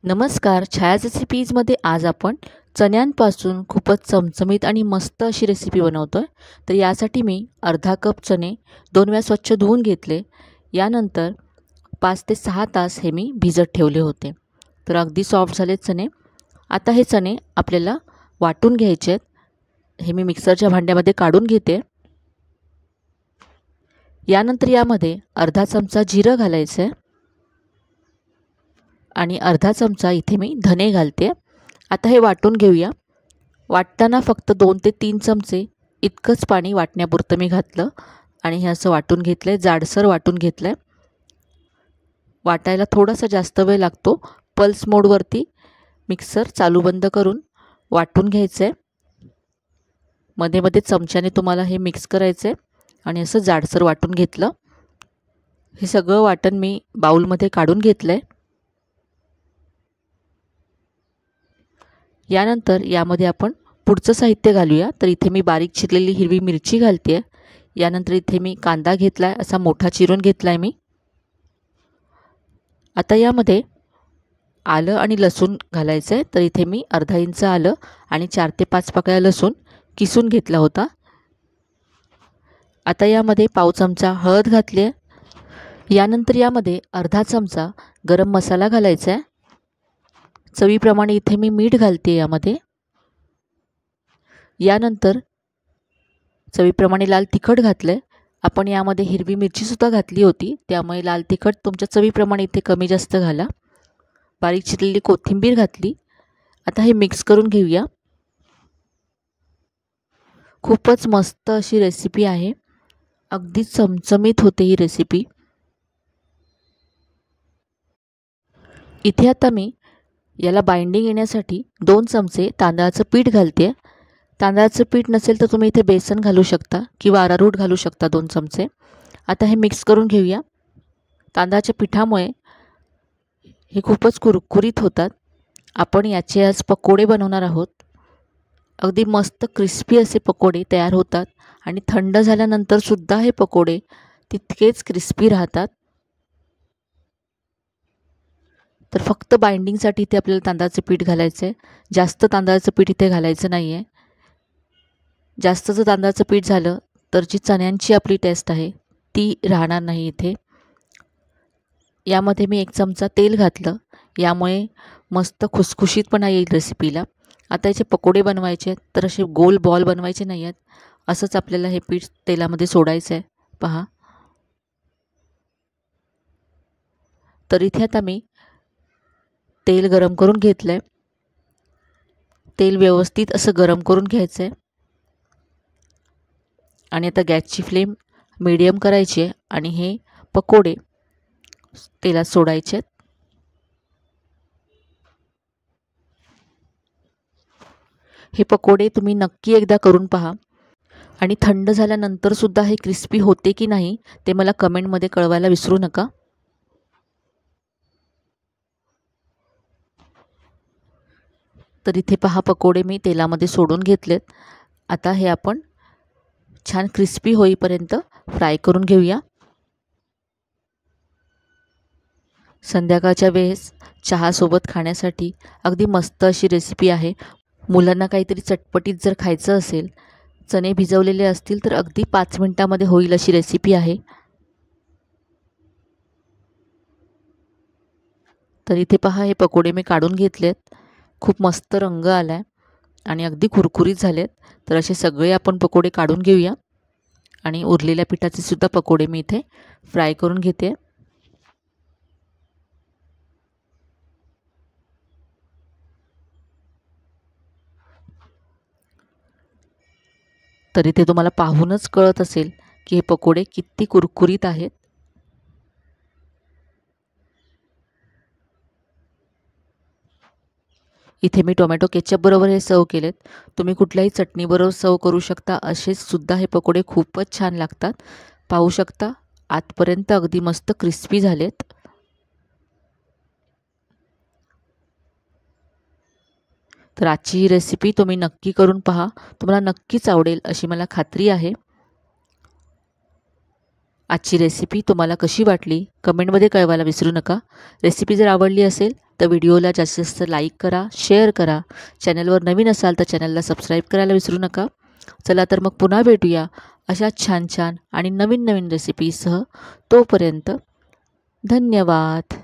नमस्कार. छायाच रेसिपीजमध्ये आज आपण चण्यांपासून खूपच चमचमीत आणि मस्त अशी रेसिपी बनवतो आहे. तर यासाठी मी अर्धा कप चणे 2 वेळा स्वच्छ धुवून घेतले. यानंतर 5 ते 6 तास हे मी भिजत ठेवले होते. तर अगदी सॉफ्ट झाले चणे. आता हे चणे आपल्याला वाटून घ्यायचे आहेत. हे मी मिक्सरच्या भांड्यामध्ये काढून घेते. यानंतर यामध्ये अर्धा चमचा जिरं घालायचं आहे आणि अर्धा चमचा इथे मी धने घालते. आता हे वाटून घेऊया. वाटताना फक्त 2 ते 3 चमचे इतकंच पाणी वाटण्यापुरतं मी घातलं आणि हे असं वाटून घेतलं आहे. जाडसर वाटून घेतलं आहे. वाटायला थोडासा जास्त वेळ लागतो. पल्स मोडवरती मिक्सर चालू बंद करून वाटून घ्यायचं आहे. मध्ये मध्ये चमच्याने तुम्हाला हे मिक्स करायचं आहे आणि असं जाडसर वाटून घेतलं. हे सगळं वाटण मी बाउलमध्ये काढून घेतलं आहे. यानंतर यामध्ये आपण पुढचं साहित्य घालूया. तर इथे मी बारीक चिरलेली हिरवी मिरची घालते आहे. यानंतर इथे मी कांदा घेतला आहे, असा मोठा चिरून घेतला आहे मी. आता यामध्ये आलं आणि लसूण घालायचं आहे. तर इथे मी अर्धा इंच आलं आणि 4 ते 5 पाकळ्या लसूण किसून घेतला होता. आता यामध्ये पाव चमचा हळद घातली आहे. यानंतर यामध्ये अर्धा चमचा गरम मसाला घालायचा आहे. चवीप्रमाणे इथे मी मीठ घालते यामध्ये. यानंतर चवीप्रमाणे लाल तिखट घातलं आहे. आपण यामध्ये हिरवी मिरचीसुद्धा घातली होती, त्यामुळे लाल तिखट तुमच्या चवीप्रमाणे इथे कमी जास्त घाला. बारीक चिरलेली कोथिंबीर घातली. आता हे मिक्स करून घेऊया. खूपच मस्त अशी रेसिपी आहे. अगदी चमचमीत होते ही रेसिपी. इथे आता मी याला बाइंडिंग येण्यासाठी 2 चमचे तांदळाचं पीठ घालते. तांदळाचं पीठ नसेल तर तुम्ही इथे बेसन घालू शकता किंवा अरारूट घालू शकता 2 चमचे. आता हे मिक्स करून घेऊया. तांदळाच्या पिठामुळे हे खूपच कुरकुरीत होतात. आपण याचे आज पकोडे बनवणार आहोत. अगदी मस्त क्रिस्पी असे पकोडे तयार होतात आणि थंड झाल्यानंतर सुद्धा हे पकोडे तितकेच क्रिस्पी राहतात. तर फक्त बाइंडिंगसाठी इथे आपल्याला तांदळाचं पीठ घालायचं आहे. जास्त तांदळाचं पीठ इथे घालायचं नाही आहे. जास्त जर तांदळाचं पीठ झालं तर जी चण्यांची आपली टेस्ट आहे ती राहणार नाही इथे. यामध्ये मी 1 चमचा तेल घातलं. यामुळे मस्त खुसखुशीतपणा येईल रेसिपीला. आता याचे पकोडे बनवायचे आहेत, तर असे गोल बॉल बनवायचे नाही आहेत. असंच आपल्याला हे पीठ तेलामध्ये सोडायचं आहे. पहा. तर इथे आता मी तेल गरम करून घेतलं आहे. तेल व्यवस्थित असं गरम करून घ्यायचं आहे आणि आता गॅसची फ्लेम मीडियम करायची आहे आणि हे पकोडे तेलात सोडायचे आहेत. हे पकोडे तुम्ही नक्की एकदा करून पहा आणि थंड झाल्यानंतर सुद्धा हे क्रिस्पी होते की नाही ते मला कमेंटमध्ये कळवायला विसरू नका. तर इथे पहा पकोडे मी तेलामध्ये सोडून घेतलेत. आता हे आपण छान क्रिस्पी होईपर्यंत फ्राय करून घेऊया. संध्याकाळच्या वेळेस चहासोबत खाण्यासाठी अगदी मस्त अशी रेसिपी आहे. मुलांना काहीतरी चटपटीत जर खायचं असेल, चणे भिजवलेले असतील तर अगदी 5 मिनिटामध्ये होईल अशी रेसिपी आहे. तर इथे पहा हे पकोडे मी काढून घेतलेत. खूप मस्त रंग आला आहे आणि अगदी कुरकुरीत झालेत. तर असे सगळे आपण पकोडे काढून घेऊया आणि उरलेल्या पिठाचे सुद्धा पकोडे मी इथे फ्राय करून घेते. तर इथे तुम्हाला पाहूनच कळत असेल की हे पकोडे किती कुरकुरीत आहेत. इथे मी टोमॅटो केचप बरोबर हे सर्व केलेत. तुम्ही कुठल्याही चटणीबरोबर सर्व करू शकता. असेच सुद्धा हे पकोडे खूपच छान लागतात. पाहू शकता आतपर्यंत अगदी मस्त क्रिस्पी झालेत. तर आजची ही रेसिपी तुम्ही नक्की करून पहा. तुम्हाला नक्कीच आवडेल अशी मला खात्री आहे. आजची रेसिपी तुम्हाला कशी वाटली कमेंटमध्ये कळवायला विसरू नका. रेसिपी जर आवडली असेल तर व्हिडिओला जास्तीत जास्त लाईक करा, शेअर करा. चॅनलवर नवीन असाल तर चॅनलला सबस्क्राईब करायला विसरू नका. चला तर मग पुन्हा भेटूया अशा छान छान आणि नवीन नवीन रेसिपीसह. तोपर्यंत धन्यवाद.